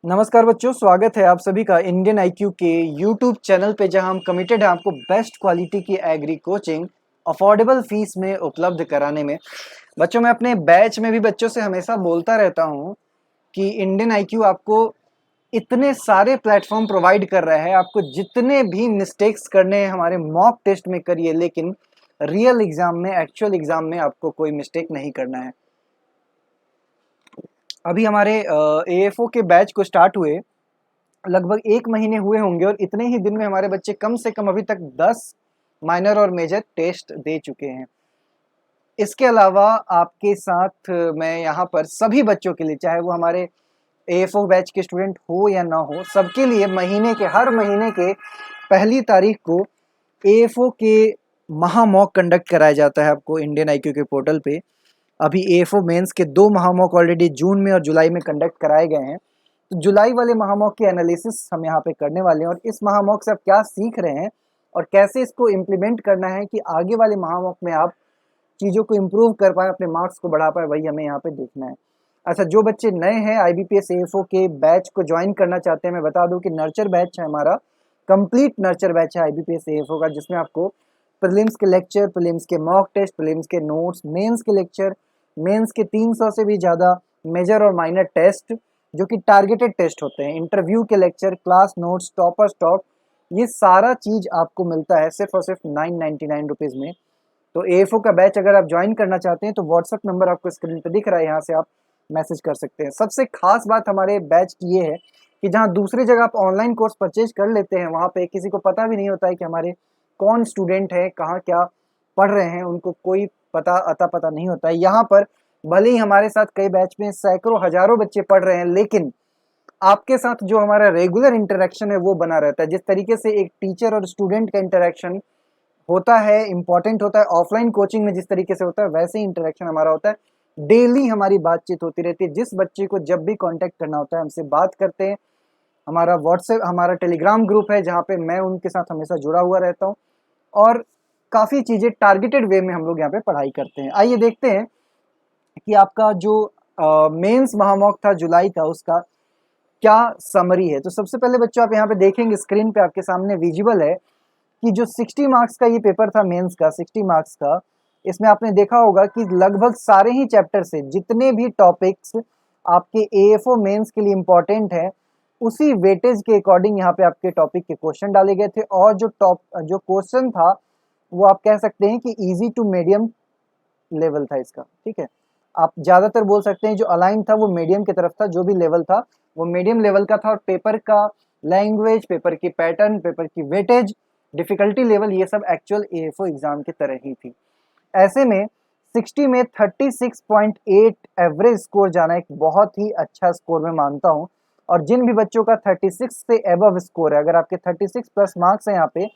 नमस्कार बच्चों, स्वागत है आप सभी का इंडियन आईक्यू के यूट्यूब चैनल पे, जहां हम कमिटेड हैं आपको बेस्ट क्वालिटी की एग्री कोचिंग अफोर्डेबल फीस में उपलब्ध कराने में। बच्चों, मैं अपने बैच में भी बच्चों से हमेशा बोलता रहता हूं कि इंडियन आईक्यू आपको इतने सारे प्लेटफॉर्म प्रोवाइड कर रहा है, आपको जितने भी मिस्टेक्स करने हैं हमारे मॉक टेस्ट में करिए, लेकिन रियल एग्जाम में, एक्चुअल एग्जाम में आपको कोई मिस्टेक नहीं करना है। अभी हमारे एएफओ के बैच को स्टार्ट हुए लगभग 1 महीने हुए होंगे, और इतने ही दिन में हमारे बच्चे कम से कम अभी तक 10 माइनर और मेजर टेस्ट दे चुके हैं। इसके अलावा आपके साथ मैं यहाँ पर सभी बच्चों के लिए, चाहे वो हमारे एएफओ बैच के स्टूडेंट हो या ना हो, सबके लिए हर महीने के पहली तारीख को एएफओ के महा मॉक कंडक्ट कराया जाता है आपको इंडियन आईक्यू के पोर्टल पे। अभी एएफओ मेंस के 2 महामॉक ऑलरेडी जून में और जुलाई में कंडक्ट कराए गए हैं। तो जुलाई वाले महामॉक की एनालिसिस हम यहाँ पे करने वाले हैं, और इस महामॉक से आप क्या सीख रहे हैं और कैसे इसको इम्प्लीमेंट करना है कि आगे वाले महामॉक में आप चीज़ों को इम्प्रूव कर पाए, अपने मार्क्स को बढ़ा पाए, वही हमें यहाँ पे देखना है। अच्छा, जो बच्चे नए हैं आईबीपीएस एएफओ के बैच को ज्वाइन करना चाहते हैं, मैं बता दूं कि नर्चर बैच है हमारा, कंप्लीट नर्चर बैच है आईबीपीएस एएफओ का, जिसमें आपको प्रीलिम्स के लेक्चर, प्रीलिम्स के मॉक टेस्ट, प्रीलिम्स के नोट्स, मेंस के लेक्चर, मेंस के 300 से भी ज़्यादा मेजर और माइनर टेस्ट जो कि टारगेटेड टेस्ट होते हैं, इंटरव्यू के lecture, class notes, topper stop, ये सारा चीज़ आपको मिलता है सिर्फ और सिर्फ 999 रुपीज़ में। तो एएफओ का बैच अगर आप ज्वाइन करना चाहते हैं तो व्हाट्सएप नंबर आपको स्क्रीन पर दिख रहा है, यहाँ से आप मैसेज कर सकते हैं। सबसे खास बात हमारे बैच की ये है कि जहाँ दूसरी जगह आप ऑनलाइन कोर्स परचेज कर लेते हैं, वहाँ पे किसी को पता भी नहीं होता है कि हमारे कौन स्टूडेंट है, कहाँ क्या पढ़ रहे हैं, उनको कोई पता नहीं होता है। यहाँ पर भले ही हमारे साथ कई बैच में सैकड़ों हजारों बच्चे पढ़ रहे हैं, लेकिन आपके साथ जो हमारा रेगुलर इंटरेक्शन है वो बना रहता है। जिस तरीके से एक टीचर और स्टूडेंट का इंटरेक्शन होता है, इंपॉर्टेंट होता है, ऑफलाइन कोचिंग में जिस तरीके से होता है, वैसे ही इंटरेक्शन हमारा होता है। डेली हमारी बातचीत होती रहती है। जिस बच्चे को जब भी कांटेक्ट करना होता है हमसे बात करते हैं। हमारा व्हाट्सएप, हमारा टेलीग्राम ग्रुप है जहाँ पे मैं उनके साथ हमेशा जुड़ा हुआ रहता हूँ, और काफ़ी चीज़ें टारगेटेड वे में हम लोग यहाँ पे पढ़ाई करते हैं। आइए देखते हैं कि आपका जो मेंस महामॉक था जुलाई का, उसका क्या समरी है। तो सबसे पहले बच्चों, आप यहाँ पे देखेंगे स्क्रीन पे आपके सामने विजिबल है कि जो 60 मार्क्स का ये पेपर था मेंस का, 60 मार्क्स का, इसमें आपने देखा होगा कि लगभग सारे ही चैप्टर से जितने भी टॉपिक्स आपके एएफओ मेंस के लिए इंपॉर्टेंट है, उसी वेटेज के अकॉर्डिंग यहाँ पे आपके टॉपिक के क्वेश्चन डाले गए थे। और जो क्वेश्चन था वो आप कह सकते हैं कि इजी टू मीडियम लेवल था इसका, ठीक है। आप ज़्यादातर बोल सकते हैं जो अलाइन था वो मीडियम की तरफ था, जो भी लेवल था वो मीडियम लेवल का था। और पेपर का लैंग्वेज, पेपर की पैटर्न, पेपर की वेटेज, डिफिकल्टी लेवल, ये सब एक्चुअल एएफओ एग्जाम की तरह ही थी। ऐसे में 60 में 36.8 एवरेज स्कोर जाना एक बहुत ही अच्छा स्कोर मैं मानता हूँ। और जिन भी बच्चों का 36 से एबव स्कोर है, अगर आपके 36 प्लस मार्क्स हैं यहाँ पे,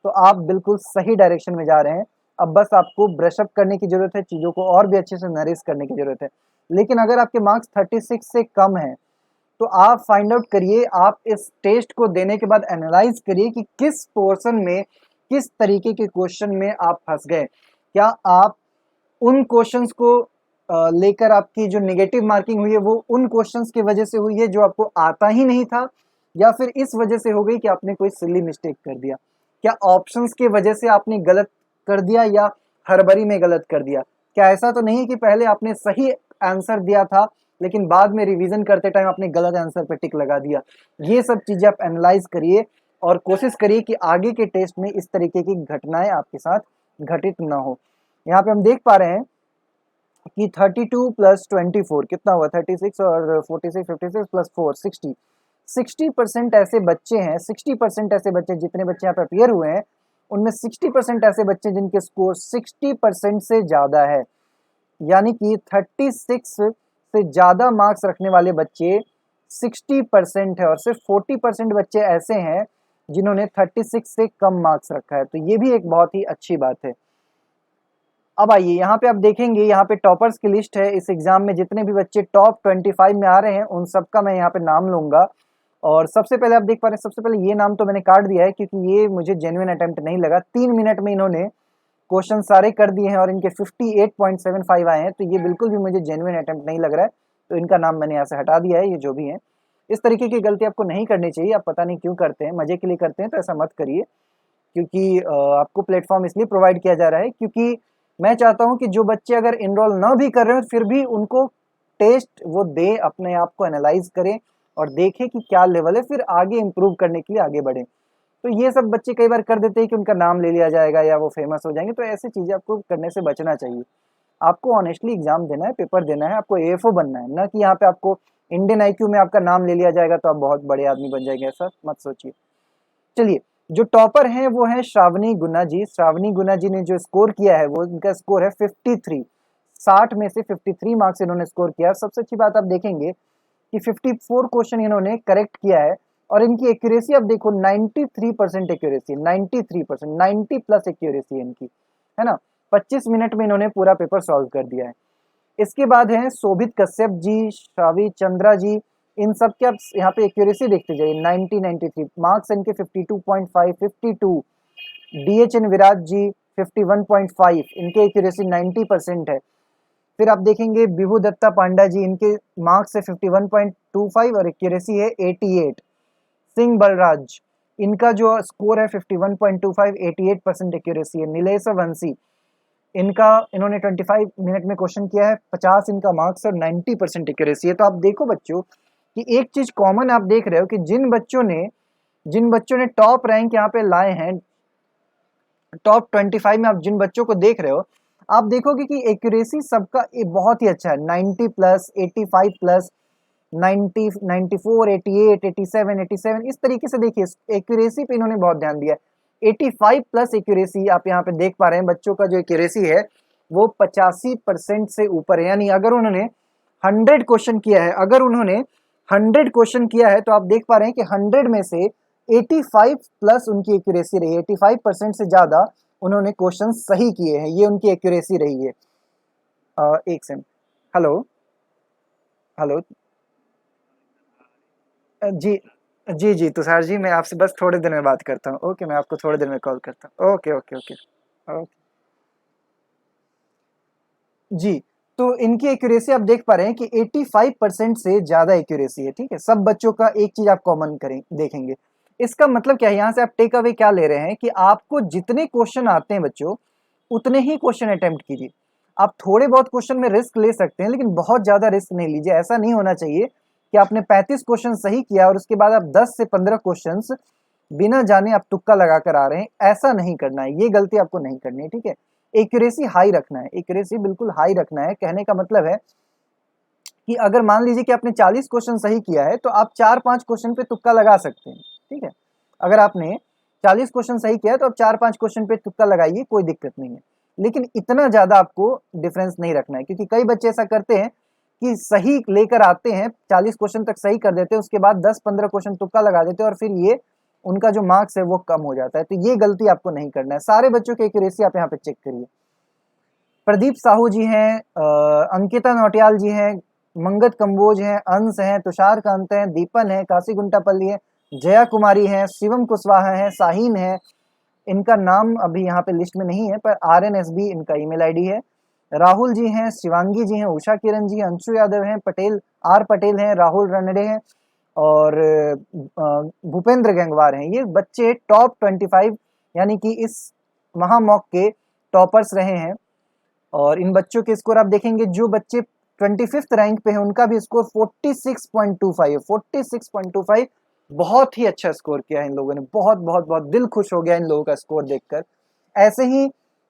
तो आप बिल्कुल सही डायरेक्शन में जा रहे हैं। अब बस आपको ब्रशअप करने की जरूरत है, चीज़ों को और भी अच्छे से नरिश करने की जरूरत है। लेकिन अगर आपके मार्क्स 36 से कम हैं, तो आप फाइंड आउट करिए, आप इस टेस्ट को देने के बाद एनालाइज करिए कि किस पोर्शन में, किस तरीके के क्वेश्चन में आप फंस गए। क्या आप उन क्वेश्चंस को लेकर आपकी जो नेगेटिव मार्किंग हुई है वो उन क्वेश्चंस की वजह से हुई है जो आपको आता ही नहीं था, या फिर इस वजह से हो गई कि आपने कोई सिली मिस्टेक कर दिया? क्या ऑप्शंस की वजह से आपने गलत कर दिया, या हड़बड़ी में गलत कर दिया? क्या ऐसा तो नहीं कि पहले आपने सही आंसर दिया था लेकिन बाद में रिवीजन करते टाइम आपने गलत आंसर पे टिक लगा दिया? ये सब चीज़ें आप एनालाइज करिए और कोशिश करिए कि आगे के टेस्ट में इस तरीके की घटनाएं आपके साथ घटित ना हो। यहाँ पे हम देख पा रहे हैं कि 32 प्लस 24 कितना हुआ, 36, और 46, 56 प्लस 4 60। 60% ऐसे बच्चे हैं, 60% ऐसे बच्चे, जितने बच्चे यहाँ पे अपियर हुए हैं उनमें 60% ऐसे बच्चे जिनके स्कोर 60% से ज़्यादा है। यानी कि 36 से ज़्यादा मार्क्स रखने वाले बच्चे 60% है, और सिर्फ 40% बच्चे ऐसे हैं जिन्होंने 36 से कम मार्क्स रखा है। तो ये भी एक बहुत ही अच्छी बात है। अब आइए यहाँ पे आप देखेंगे, यहाँ पे टॉपर्स की लिस्ट है। इस एग्जाम में जितने भी बच्चे टॉप 25 में आ रहे हैं उन सबका मैं यहाँ पे नाम लूंगा। और सबसे पहले आप देख पा रहे हैं, सबसे पहले ये नाम तो मैंने काट दिया है क्योंकि ये मुझे जेन्युइन अटेम्प्ट नहीं लगा। 3 मिनट में इन्होंने क्वेश्चन सारे कर दिए हैं और इनके 58.75 आए हैं, तो ये बिल्कुल भी मुझे जेन्युइन अटेम्प्ट नहीं लग रहा है, तो इनका नाम मैंने यहाँ से हटा दिया है, ये जो भी है। इस तरीके की गलती आपको नहीं करनी चाहिए। आप पता नहीं क्यों करते हैं, मजे के लिए करते हैं तो ऐसा मत करिए, क्योंकि आपको प्लेटफॉर्म इसलिए प्रोवाइड किया जा रहा है क्योंकि मैं चाहता हूं कि जो बच्चे अगर इनरोल ना भी कर रहे हो फिर भी उनको टेस्ट वो दे, अपने आप को एनालाइज करें और देखें कि क्या लेवल है, फिर आगे इम्प्रूव करने के लिए आगे बढ़ें। तो ये सब बच्चे कई बार कर देते हैं कि उनका नाम ले लिया जाएगा या वो फेमस हो जाएंगे, तो ऐसी चीज़ें आपको करने से बचना चाहिए। आपको ऑनेस्टली एग्जाम देना है, पेपर देना है, आपको एएफओ बनना है, ना कि यहाँ पे आपको इंडियन आईक्यू में आपका नाम ले लिया जाएगा तो आप बहुत बड़े आदमी बन जाएंगे, ऐसा मत सोचिए। चलिए, जो टॉपर हैं वो है श्रावणी गुना जी। श्रावणी गुना जी ने जो स्कोर किया है वो इनका स्कोर है 53, 60 में से 53 मार्क्स इन्होंने स्कोर किया। सबसे अच्छी बात आप देखेंगे कि 54 क्वेश्चन इन्होंने करेक्ट किया है और इनकी एक्यूरेसी आप देखो 93% एक्यूरेसी, 93%, 90 प्लस एक्यूरेसी है इनकी, है ना। 25 मिनट में इन्होंने पूरा पेपर सॉल्व कर दिया है। इसके बाद है शोभित कश्यप जी, शावी चंद्रा जी, इन सब के आप यहाँ पे एक्यूरेसी देखते जाइए 90, 93 मार्क्स इनके 52.5, 52। डीएचएन विराट जी 51.5, इनके एक्यूरेसी 90% है। फिर आप देखेंगे विभू दत्ता पांडा जी, इनके मार्क्स है 51.25 और एक्यूरेसी है 88। सिंह बलराज, इनका जो स्कोर है 51.25, 88% एक्यूरेसी है। नीलेश वंशी, इन्होंने 25 मिनट में क्वेश्चन किया है, 50 इनका मार्क्स और 90% एक्यूरेसी है। तो आप देखो बच्चों कि एक चीज कॉमन आप देख रहे हो कि जिन बच्चों ने टॉप रैंक यहाँ पे लाए हैं, टॉप 25 में आप जिन बच्चों को देख रहे हो, आप देखोगे कि एक्यूरेसी सबका बहुत ही अच्छा है, 90 प्लस, 85 प्लस, 90, 94, 88, 87, 87, इस तरीके से देखिए एक्यूरेसी पे इन्होंने बहुत ध्यान दिया है। 85 प्लस एक्यूरेसी आप यहाँ पे देख पा रहे हैं, बच्चों का जो एक्यूरेसी है वो 85% से ऊपर है। यानी अगर उन्होंने 100 क्वेश्चन किया है, तो आप देख पा रहे हैं कि 100 में से 85 प्लस उनकी एक्यूरेसी रही है, 85% से ज्यादा उन्होंने क्वेश्चन सही किए हैं, ये उनकी एक्यूरेसी रही है। एक सेकंड, हेलो हेलो, जी जी जी तुषार जी, मैं आपसे बस थोड़ी देर में बात करता हूँ। ओके, मैं आपको थोड़ी देर में कॉल करता हूँ। Okay okay okay okay. जी, तो इनकी एक्यूरेसी आप देख पा रहे हैं कि 85% से ज्यादा एक्यूरेसी है। ठीक है, सब बच्चों का एक चीज आप कॉमन करें देखेंगे। इसका मतलब क्या है, यहाँ से आप टेक अवे क्या ले रहे हैं कि आपको जितने क्वेश्चन आते हैं बच्चों, उतने ही क्वेश्चन अटेम्प्ट कीजिए। आप थोड़े बहुत क्वेश्चन में रिस्क ले सकते हैं, लेकिन बहुत ज्यादा रिस्क नहीं लीजिए। ऐसा नहीं होना चाहिए कि आपने 35 क्वेश्चन सही किया और उसके बाद आप 10 से 15 क्वेश्चन बिना जाने आप तुक्का लगाकर आ रहे हैं। ऐसा नहीं करना है, ये गलती आपको नहीं करनी है। ठीक है, एक्यूरेसी हाई रखना है, एक्यूरेसी बिल्कुल हाई रखना है। कहने का मतलब है कि अगर मान लीजिए कि आपने 40 क्वेश्चन सही किया है तो आप 4-5 क्वेश्चन पे तुक्का लगा सकते हैं। ठीक है, अगर आपने 40 क्वेश्चन सही किया है तो आप 4-5 क्वेश्चन पे तुक्का लगाइए, कोई दिक्कत नहीं है। लेकिन इतना ज्यादा आपको डिफरेंस नहीं रखना है, क्योंकि कई बच्चे ऐसा करते हैं कि सही लेकर आते हैं, 40 क्वेश्चन तक सही कर देते हैं, उसके बाद 10-15 क्वेश्चन तुक्का लगा देते हैं और फिर ये उनका जो मार्क्स है वो कम हो जाता है। तो ये गलती आपको नहीं करना है। सारे बच्चों की एक्यूरेसी आप यहाँ पे चेक करिए। प्रदीप साहू जी हैं, अंकिता नौटियाल जी हैं, मंगत कंबोज हैं, अंश हैं, तुषार कांत हैं, दीपन है, काशी गुंटापल्ली है, जया कुमारी है, शिवम कुशवाहा है, शाहीन है। इनका नाम अभी यहाँ पे लिस्ट में नहीं है, पर RNSB इनका ईमेल आईडी है। राहुल जी हैं, शिवांगी जी हैं, उषा किरण जी हैं, अंशु यादव हैं, आर पटेल हैं, राहुल रनडे हैं और भूपेंद्र गंगवार हैं। ये बच्चे टॉप 25 यानी कि इस महामॉक के टॉपर्स रहे हैं। और इन बच्चों के स्कोर आप देखेंगे, जो बच्चे 25th रैंक पे हैं उनका भी स्कोर 46.25 है, 46.25। बहुत ही अच्छा स्कोर किया है इन लोगों ने, बहुत बहुत बहुत दिल खुश हो गया इन लोगों का स्कोर देखकर। ऐसे ही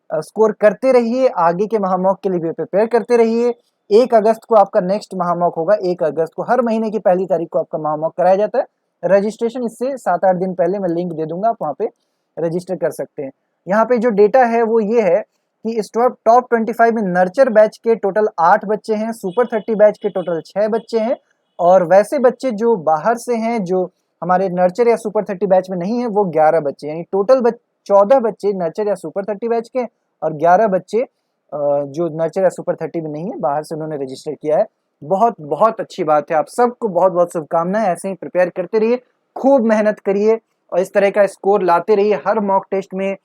स्कोर करते रहिए, आगे के महामॉक के लिए भी प्रिपेयर करते रहिए। 1 अगस्त को आपका नेक्स्ट महामॉक होगा। 1 अगस्त को हर महीने की पहली तारीख को आपका महामॉक कराया जाता है। रजिस्ट्रेशन इससे 7-8 दिन पहले मैं लिंक दे दूंगा, आप वहाँ पे रजिस्टर कर सकते हैं। यहाँ पे जो डेटा है वो ये है कि इस टॉप 25 में नर्चर बैच के टोटल 8 बच्चे हैं, सुपर 30 बैच के टोटल 6 बच्चे हैं और वैसे बच्चे जो बाहर से हैं, जो हमारे नर्चर या सुपर 30 बैच में नहीं है, वो 11 बच्चे, यानी टोटल 14 बच्चे नर्चर या सुपर 30 बैच के और 11 बच्चे जो नर्चर या सुपर 30 में नहीं है, बाहर से उन्होंने रजिस्टर किया है। बहुत बहुत अच्छी बात है। आप सबको बहुत बहुत शुभकामनाएं। ऐसे ही प्रिपेयर करते रहिए, खूब मेहनत करिए और इस तरह का स्कोर लाते रहिए हर मॉक टेस्ट में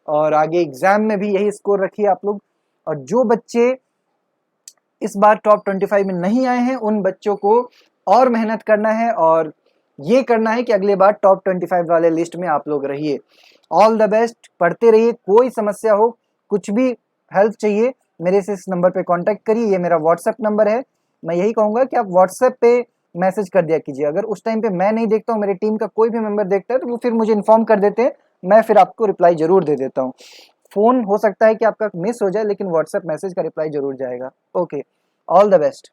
और आगे एग्जाम में भी यही स्कोर रखिए आप लोग। और जो बच्चे इस बार टॉप 25 में नहीं आए हैं, उन बच्चों को और मेहनत करना है और ये करना है कि अगली बार टॉप 25 वाले लिस्ट में आप लोग रहिए। ऑल द बेस्ट, पढ़ते रहिए। कोई समस्या हो, कुछ भी हेल्प चाहिए, मेरे से इस नंबर पे कांटेक्ट करिए। ये मेरा व्हाट्सएप नंबर है। मैं यही कहूँगा कि आप व्हाट्सएप पे मैसेज कर दिया कीजिए। अगर उस टाइम पे मैं नहीं देखता हूँ, मेरी टीम का कोई भी मेंबर देखता है, तो वो फिर मुझे इन्फॉर्म कर देते हैं, मैं फिर आपको रिप्लाई ज़रूर दे देता हूँ। फ़ोन हो सकता है कि आपका मिस हो जाए, लेकिन व्हाट्सएप मैसेज का रिप्लाई ज़रूर जाएगा। Okay, all the best.